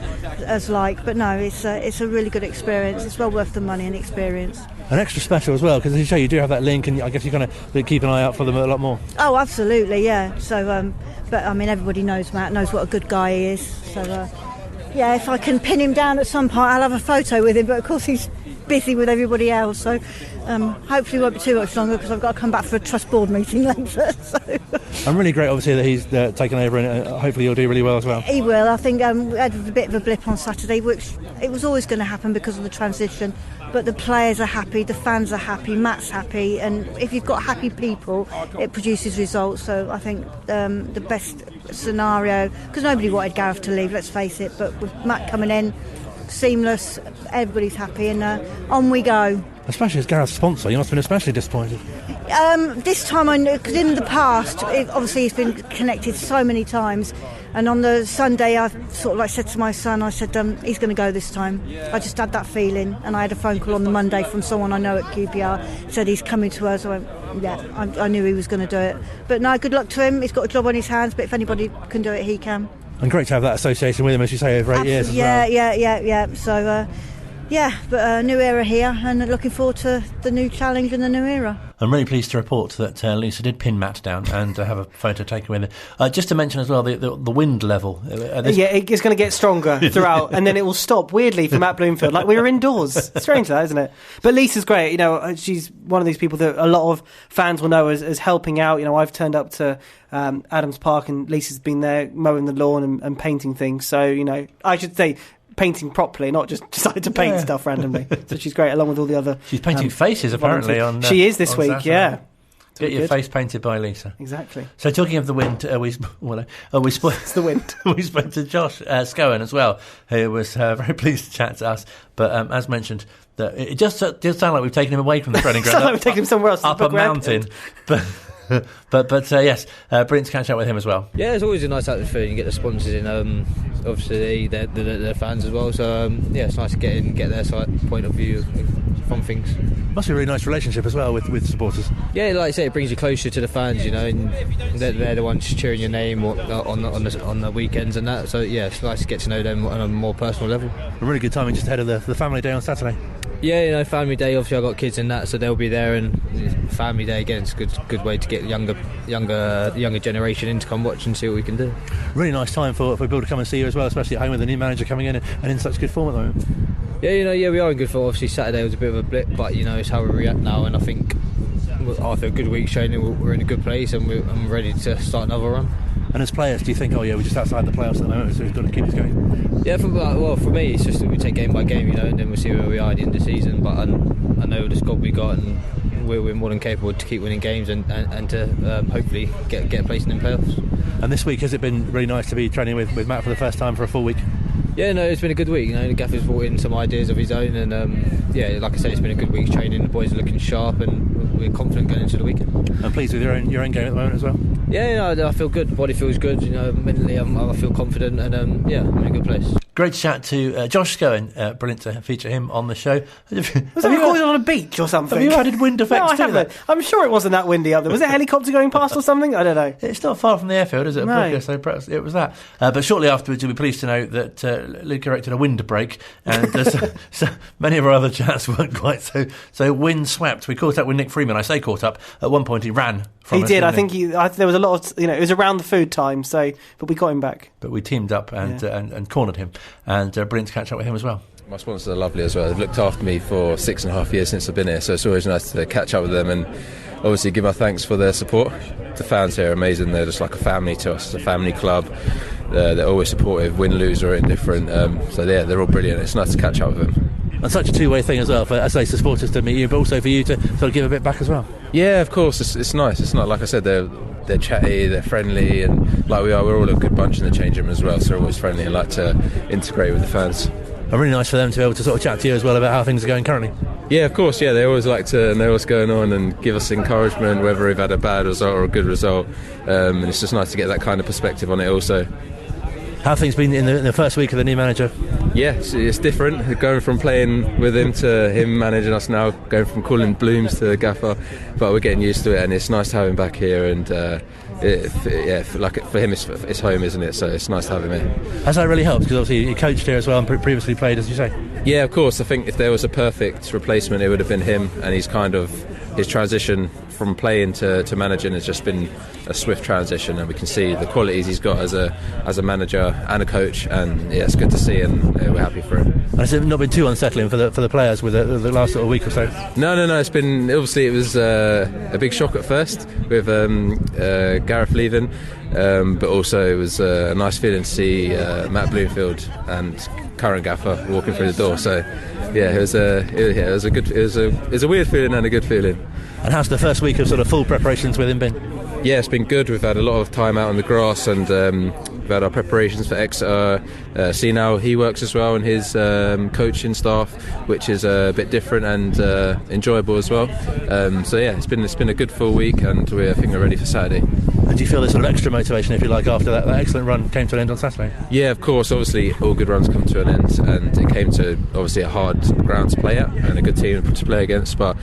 as like. But no, it's a really good experience. It's well worth the money and experience. And extra special as well, because as you say, you do have that link, and I guess you're going to keep an eye out for them a lot more. Oh, absolutely, yeah. So, but I mean, everybody knows Matt, knows what a good guy he is. So, yeah, if I can pin him down at some point, I'll have a photo with him. But of course, he's busy with everybody else. So, hopefully, it won't be too much longer because I've got to come back for a trust board meeting later. So. I'm really great, obviously, that he's taken over, and hopefully he'll do really well as well. He will. I think we had a bit of a blip on Saturday, which it was always going to happen because of the transition. But the players are happy, the fans are happy, Matt's happy, and if you've got happy people, it produces results. So I think the best scenario, because nobody wanted Gareth to leave, let's face it, but with Matt coming in, seamless, everybody's happy, and on we go. Especially as Gareth's sponsor, you must have been especially disappointed. This time I knew, because in the past, obviously he's been connected so many times, and on the Sunday I sort of like said to my son, I said, he's going to go this time. I just had that feeling, and I had a phone call on the Monday from someone I know at QPR, said he's coming to us. I went, yeah, I knew he was going to do it. But no, good luck to him, he's got a job on his hands, but if anybody can do it, he can. And great to have that association with him, as you say, over 8 years as well. Yeah. So, yeah, but a new era here, and looking forward to the new challenge and the new era. I'm really pleased to report that Lisa did pin Matt down and have a photo taken with her. Just to mention as well, the wind level. Yeah, it's going to get stronger throughout, and then it will stop weirdly for Matt Bloomfield. Like we were indoors. Strange that, isn't it? But Lisa's great. You know, she's one of these people that a lot of fans will know as helping out. You know, I've turned up to Adams Park, and Lisa's been there mowing the lawn and painting things. So, you know, I should say painting properly, not just decided to paint stuff randomly. So she's great, along with all the other. She's painting faces apparently on. She is this week, Saturday. Yeah. Get your face painted by Lisa. Exactly. So talking of the wind, we spoke. It's the wind. We spoke to Josh Scowen as well, who was very pleased to chat to us. But as mentioned, that it just does sound like we've taken him away from the training ground. Sound like we've taken him somewhere else, up a mountain. But yes, brilliant to catch up with him as well. Yeah, it's always a nice atmosphere. You get the sponsors in, obviously they're fans as well. So yeah, it's nice to get their point of view from things. Must be a really nice relationship as well with supporters. Yeah, like I say, it brings you closer to the fans, you know, and they're the ones cheering your name on the weekends and that. So yeah, it's nice to get to know them on a more personal level. A really good timing just ahead of the family day on Saturday. Yeah, you know, family day. Obviously, I've got kids and that, so they'll be there. And family day again, it's a good way to get the younger generation in to come watch and see what we can do. Really nice time for people to come and see you as well, especially at home with the new manager coming in and in such good form at the moment. Yeah, we are in good form. Obviously, Saturday was a bit of a blip, but you know, it's how we react now. And I think after a good week showing we're in a good place, and I'm ready to start another run. And as players, do you think, we're just outside the playoffs at the moment, so we've got to keep this going? Yeah, for me, it's just that we take game by game, and then we'll see where we are at the end of the season. But I know the squad we got, and we're more than capable to keep winning games and to hopefully get a place in the playoffs. And this week, has it been really nice to be training with Matt for the first time for a full week? Yeah, no, it's been a good week. The gaffer's brought in some ideas of his own, and like I said, it's been a good week's training. The boys are looking sharp, and we're confident going into the weekend. And pleased with your own game at the moment as well? Yeah, I feel good. Body feels good. Mentally, I feel confident, and I'm in a good place. Great to chat to Josh Scowen. Brilliant to feature him on the show. Was that recorded on a beach or something? Have you added wind effects no, I haven't. I'm sure it wasn't that windy up there. Was it a helicopter going past or something? I don't know. It's not far from the airfield, is it? No. So perhaps it was that. But shortly afterwards, you'll be pleased to know that Luke erected a wind break, and so many of our other chats weren't quite so wind-swept. We caught up with Nick Freeman. I say caught up. At one point, he ran from us. He did. I think there was a lot of, it was around the food time, but we got him back. But we teamed up and cornered him, and brilliant to catch up with him as well. My sponsors are lovely as well. They've looked after me for 6.5 years since I've been here, so it's always nice to catch up with them and obviously give my thanks for their support. The fans here are amazing. They're just like a family to us. It's a family club. They're always supportive, win, lose or indifferent. So they're all brilliant. It's nice to catch up with them. And such a two-way thing as well, for as the supporters to meet you, but also for you to sort of give a bit back as well. Yeah, of course. It's nice. It's not, like I said, they're chatty, they're friendly, and like we are, we're all a good bunch in the change room as well, so we're always friendly and like to integrate with the fans. And really nice for them to be able to sort of chat to you as well about how things are going currently. Yeah, of course. Yeah, they always like to know what's going on and give us encouragement, whether we've had a bad result or a good result. And it's just nice to get that kind of perspective on it also. How have things been in the first week of the new manager? Yeah, it's different. Going from playing with him to him managing us now, going from calling Blooms to Gaffer, but we're getting used to it, and it's nice to have him back here. And for him, it's home, isn't it? So it's nice to have him here. Has that really helped? Because obviously he coached here as well and previously played, as you say. Yeah, of course. I think if there was a perfect replacement, it would have been him, and his transition from playing to managing has just been a swift transition, and we can see the qualities he's got as a manager and a coach, and yeah, it's good to see, and we're happy for him. And has it not been too unsettling for the players with the last sort of week or so? No. It's been, obviously it was a big shock at first with Gareth leaving, but also it was a nice feeling to see Matt Bloomfield and current gaffer walking through the door. So yeah, it was a weird feeling and a good feeling. And how's the first week of sort of full preparations with him been? Yeah, it's been good. We've had a lot of time out on the grass, and we've had our preparations for Exeter. See now he works as well, and his coaching staff, which is a bit different and enjoyable as well. So yeah, it's been a good full week, and I think we're ready for Saturday. And do you feel there's sort of extra motivation, if you like, after that excellent run came to an end on Saturday? Yeah, of course. Obviously, all good runs come to an end, and it came to obviously a hard ground to play at and a good team to play against. But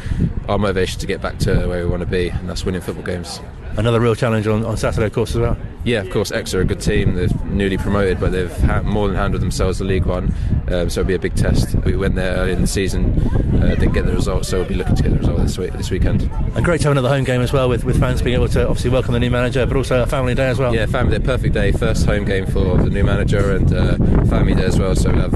our motivation to get back to where we want to be, and that's winning football games. Another real challenge on Saturday, of course, as well. Yeah, of course. Exeter are a good team. They've newly promoted, but they've more than handled themselves the League One. So it'll be a big test. We went there early in the season, didn't get the result, so we'll be looking to get the result this weekend. And great to have another home game as well, with fans being able to obviously welcome the new manager, but also a family day as well. Yeah, family day, perfect day. First home game for the new manager, and family day as well. So we'll have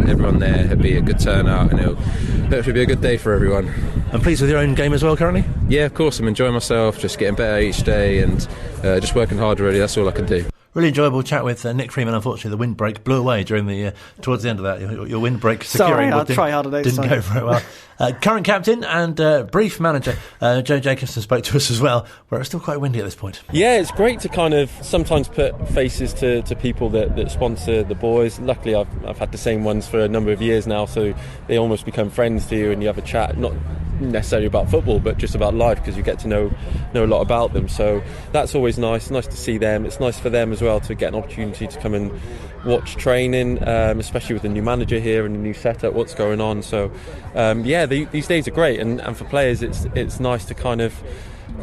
everyone there. It'll be a good turnout, and it'll hopefully be a good day for everyone. And pleased with your own game as well currently? Yeah, of course. I'm enjoying myself, just getting better each day, and just working hard really. That's all I can do. Really enjoyable chat with Nick Freeman. Unfortunately, the windbreak blew away during towards the end of that. Your windbreak securing didn't go very well. Current captain and brief manager Joe Jacobson spoke to us as well, where it's still quite windy at this point. Yeah, it's great to kind of sometimes put faces to people that sponsor the boys. Luckily, I've had the same ones for a number of years now, so they almost become friends to you, and you have a chat, not necessarily about football, but just about life, because you get to know a lot about them. So that's always nice to see them. It's nice for them as well to get an opportunity to come and watch training, especially with the new manager here and the new setup, what's going on. So these days are great, and for players it's nice to kind of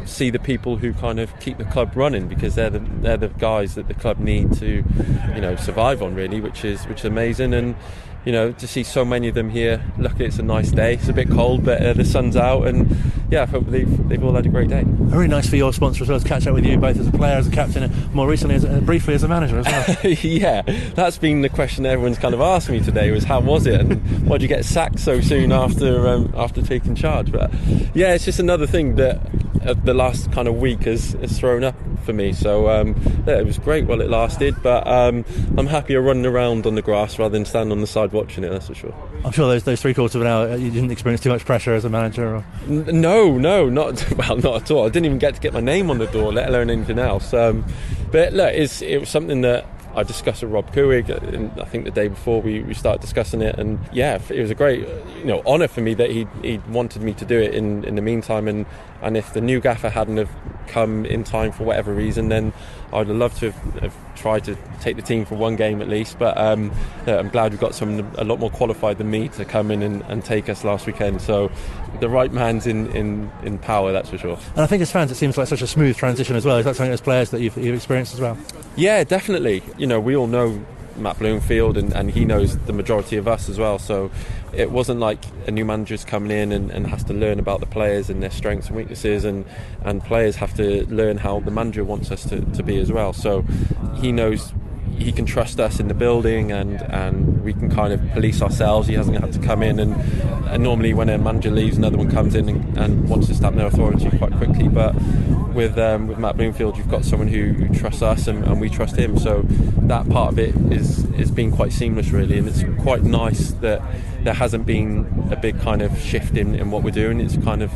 see the people who kind of keep the club running, because they're the guys that the club need to survive on, really, which is amazing. And to see so many of them here. Luckily it's a nice day. It's a bit cold, but the sun's out, and yeah, hopefully they've all had a great day. Very nice for your sponsor as well to catch up with you, both as a player, as a captain, and more recently briefly as a manager as well. Yeah, that's been the question everyone's kind of asked me today, was how was it, and why did you get sacked so soon after taking charge? But yeah, it's just another thing that the last kind of week has thrown up for me. So it was great while it lasted, but I'm happier running around on the grass rather than standing on the side watching it, that's for sure. I'm sure those 3/4 of an hour you didn't experience too much pressure as a manager? Or? No, not at all. I didn't even get my name on the door, let alone anything else. But look, it was something that I discussed with Rob Couig, and I think the day before we started discussing it, and yeah, it was a great honour for me that he wanted me to do it in the meantime, and if the new gaffer hadn't have come in time for whatever reason, then I'd have loved to have tried to take the team for one game at least, but I'm glad we got someone a lot more qualified than me to come in and take us last weekend. So the right man's in power, that's for sure. And I think as fans it seems like such a smooth transition as well. Is that something as players that you've experienced as well? Yeah, definitely. We all know Matt Bloomfield, and he knows the majority of us as well, so it wasn't like a new manager's coming in and has to learn about the players and their strengths and weaknesses, and players have to learn how the manager wants us to be as well. So he knows he can trust us in the building, and we can kind of police ourselves. He hasn't had to come in and normally when a manager leaves, another one comes in and wants to stamp their authority quite quickly, but with Matt Bloomfield, you've got someone who trusts us and we trust him, so that part of it is been quite seamless really, and it's quite nice that there hasn't been a big kind of shift in what we're doing. It's kind of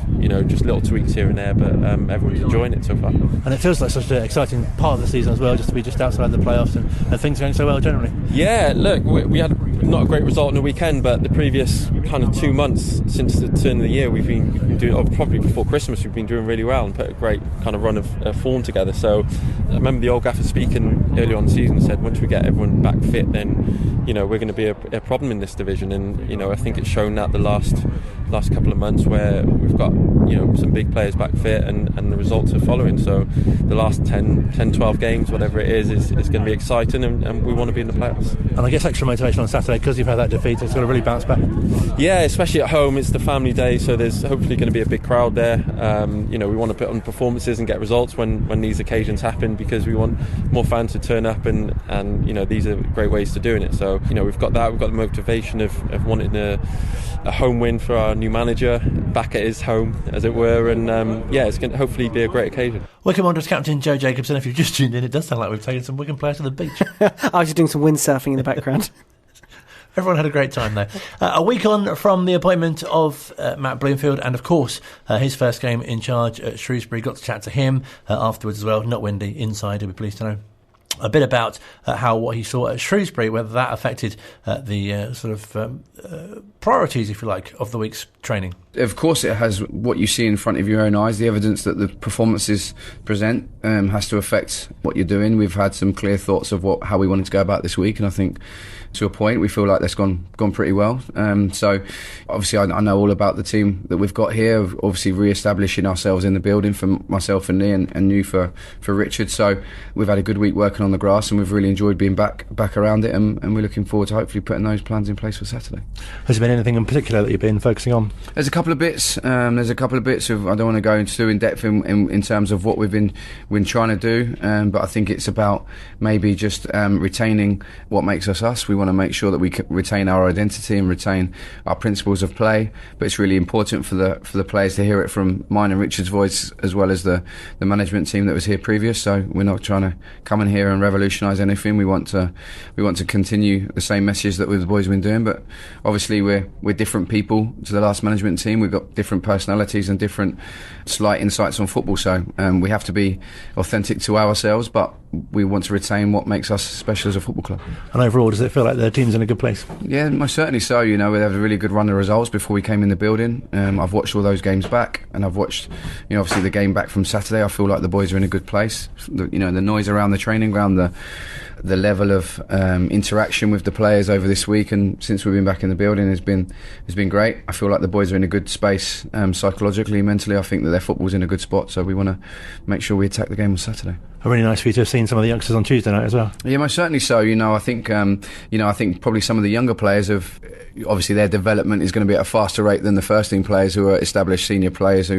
just little tweaks here and there, but everyone's enjoying it so far. And it feels like such an exciting part of the season as well, just to be just outside the playoffs and things going so well generally. Yeah, look, we had not a great result on the weekend, but the previous kind of 2 months since the turn of the year we've been doing, probably before Christmas, we've been doing really well and put a great kind of run of form together. So I remember the old gaffer speaking early on in the season, said once we get everyone back fit, then we're going to be a problem in this division, and I think it's shown that the last couple of months where we've got some big players back fit and the results are following. So the last 10-12 games, whatever it is going to be exciting, and we want to be in the playoffs. And I guess extra motivation on Saturday because you've had that defeat, it's got to really bounce back. Yeah, especially at home. It's the family day, so there's hopefully going to be a big crowd there. We want to put on performances and get results when these occasions happen, because we want more fans to turn up, and these are great ways to doing it. So we've got that. We've got the motivation of wanting a home win for our new manager back at his home, as it were, and it's going to hopefully be a great occasion. Wycombe Wanderers captain Joe Jacobson, if you've just tuned in, it does sound like we've taken some Wycombe players to the beach. I was just doing some windsurfing in the background. Everyone had a great time though. A week on from the appointment of Matt Bloomfield, and of course his first game in charge at Shrewsbury. Got to chat to him afterwards as well. Not Wendy, inside, he'll be pleased to know a bit about what he saw at Shrewsbury, whether that affected the priorities, if you like, of the week's training. Of course it has. What you see in front of your own eyes, the evidence that the performances present has to affect what you're doing. We've had some clear thoughts of how we wanted to go about this week, and I think to a point we feel like that's gone pretty well. So obviously I know all about the team that we've got here, obviously re-establishing ourselves in the building for myself and Lee, and new for Richard. So we've had a good week working on the grass, and we've really enjoyed being back around it, and we're looking forward to hopefully putting those plans in place for Saturday. Has there been anything in particular that you've been focusing on? There's a couple of bits. There's a couple of bits of, I don't want to go into in depth in terms of what we've been trying to do, but I think it's about maybe just retaining what makes us us. We want to make sure that we retain our identity and retain our principles of play, but it's really important for the players to hear it from mine and Richard's voice, as well as the management team that was here previous. So we're not trying to come in here and revolutionise anything. We want to continue the same message that the boys have been doing, but obviously we're different people to the last management team. We've got different personalities and different slight insights on football, so we have to be authentic to ourselves, but we want to retain what makes us special as a football club. And overall, does it feel like the team's in a good place? Yeah, most certainly so. We had a really good run of results before we came in the building. I've watched all those games back, and I've watched obviously the game back from Saturday. I feel like the boys are in a good place. The noise around the training ground, the level of interaction with the players over this week and since we've been back in the building has been great. I feel like the boys are in a good space psychologically, mentally. I think that their football's in a good spot, so we want to make sure we attack the game on Saturday. really nice for you to have seen some of the youngsters on Tuesday night as well. Yeah, most certainly so. I think probably some of the younger players have, obviously their development is going to be at a faster rate than the first team players who are established senior players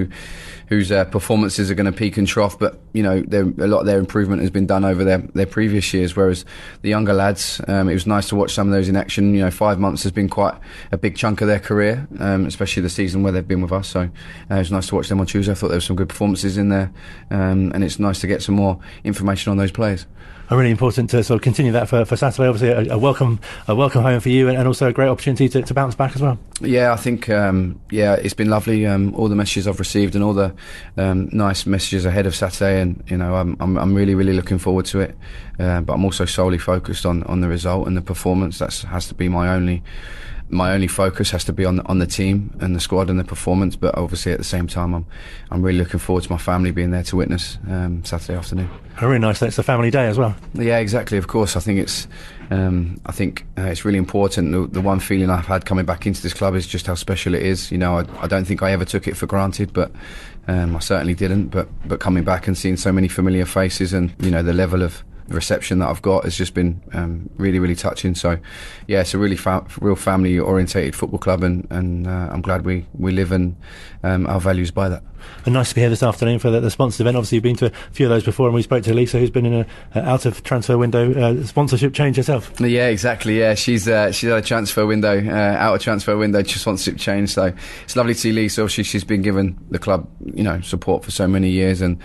whose performances are going to peak and trough, but a lot of their improvement has been done over their previous years, whereas the younger lads, it was nice to watch some of those in action. 5 months has been quite a big chunk of their career, especially the season where they've been with us, so it was nice to watch them on Tuesday. I thought there were some good performances in there, and it's nice to get some more information on those players. Really important to sort of continue that for Saturday. Obviously, a welcome home for you, and also a great opportunity to bounce back as well. Yeah, I think it's been lovely. All the messages I've received and all the nice messages ahead of Saturday, and I'm really looking forward to it. But I'm also solely focused on the result and the performance. That has to be my only focus has to be on the team and the squad and the performance, but obviously at the same time I'm really looking forward to my family being there to witness Saturday afternoon. Really nice that it's a family day as well. Yeah, exactly, of course. I think it's really important. The one feeling I've had coming back into this club is just how special it is. I don't think I ever took it for granted, but I certainly didn't, but coming back and seeing so many familiar faces and the level of reception that I've got has just been really touching. So yeah, it's a really real family orientated football club, and I'm glad we live in our values by that. And nice to be here this afternoon for the sponsored event. Obviously you've been to a few of those before, and we spoke to Lisa, who's been in a out of transfer window sponsorship change herself. Yeah, exactly. Yeah, she's had a transfer window, out of transfer window to sponsorship change, so it's lovely to see Lisa. Obviously she's been given the club support for so many years, and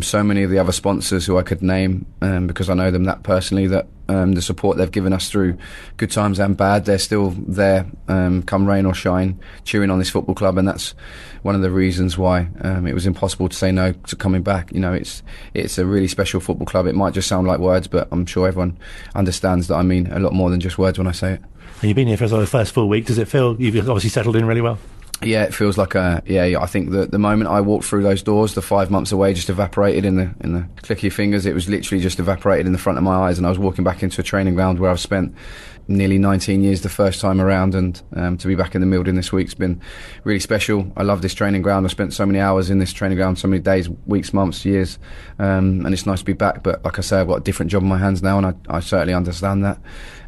so many of the other sponsors who I could name, because I know them that personally, that the support they've given us through good times and bad, they're still there, come rain or shine, cheering on this football club, and that's one of the reasons why it was impossible to say no to coming back. It's a really special football club. It might just sound like words, but I'm sure everyone understands that I mean a lot more than just words when I say it. And you've been here for the first full week. Does it feel you've obviously settled in really well? Yeah, it feels like I think that the moment I walked through those doors, the 5 months away just evaporated in the click of your fingers. It was literally just evaporated in the front of my eyes, and I was walking back into a training ground where I've spent nearly 19 years the first time around, and to be back in the building this week's been really special. I love this training ground. I spent so many hours in this training ground, so many days, weeks, months, years, and it's nice to be back. But like I say, I've got a different job in my hands now, and I certainly understand that.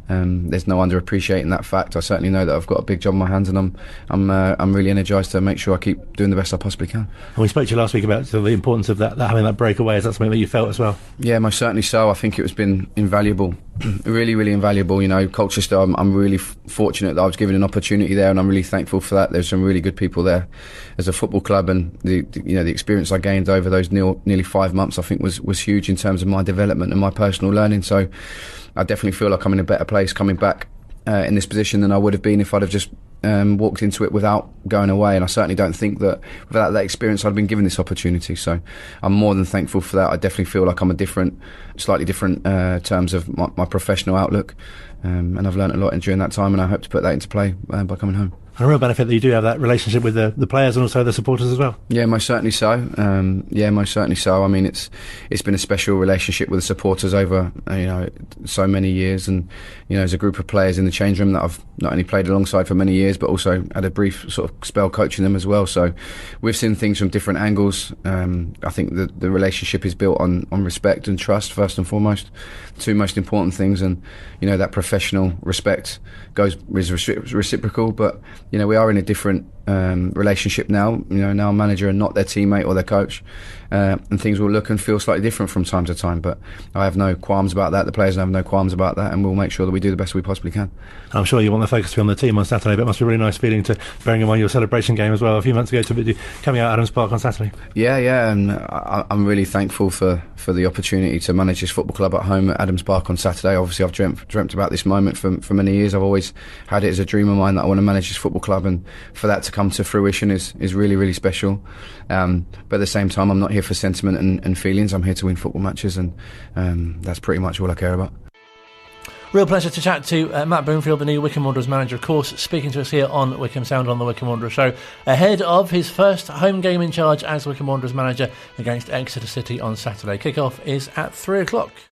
There's no underappreciating that fact. I certainly know that I've got a big job in my hands, and I'm really energised to make sure I keep doing the best I possibly can. And we spoke to you last week about the importance of that having that breakaway. Is that something that you felt as well? Yeah, most certainly so. I think it's been invaluable, really invaluable. Colchester, I'm really fortunate that I was given an opportunity there, and I'm really thankful for that. There's some really good people there as a football club, and the experience I gained over those nearly 5 months, I think was huge in terms of my development and my personal learning. So I definitely feel like I'm in a better place coming back in this position than I would have been if I'd have just walked into it without going away. And I certainly don't think that without that experience I'd been given this opportunity. So I'm more than thankful for that. I definitely feel like I'm slightly different terms of my professional outlook, and I've learnt a lot during that time, and I hope to put that into play by coming home. And a real benefit that you do have that relationship with the players and also the supporters as well. Yeah, most certainly so. Most certainly so. I mean, it's been a special relationship with the supporters over so many years, and as a group of players in the change room that I've not only played alongside for many years, but also had a brief sort of spell coaching them as well. So we've seen things from different angles. I think the relationship is built on respect and trust first and foremost, two most important things, and that professional respect is reciprocal, but we are in a different relationship now. Now a manager and not their teammate or their coach, and things will look and feel slightly different from time to time, but I have no qualms about that. The players have no qualms about that, and we'll make sure that we do the best we possibly can. I'm sure you want the focus to be on the team on Saturday, but it must be a really nice feeling to bearing in mind your celebration game as well a few months ago to be coming out Adams Park on Saturday. Yeah, and I'm really thankful for the opportunity to manage this football club at home at Adams Park on Saturday. Obviously I've dreamt about this moment for many years. I've always had it as a dream of mine that I want to manage this football club, and for that to come to fruition is really special. But at the same time, I'm not here for sentiment and feelings. I'm here to win football matches, and that's pretty much all I care about. Real pleasure to chat to Matt Broomfield, the new Wycombe Wanderers manager, of course, speaking to us here on Wycombe Sound on the Wycombe Wanderers Show, ahead of his first home game in charge as Wycombe Wanderers manager against Exeter City on Saturday. Kick-off is at 3 o'clock.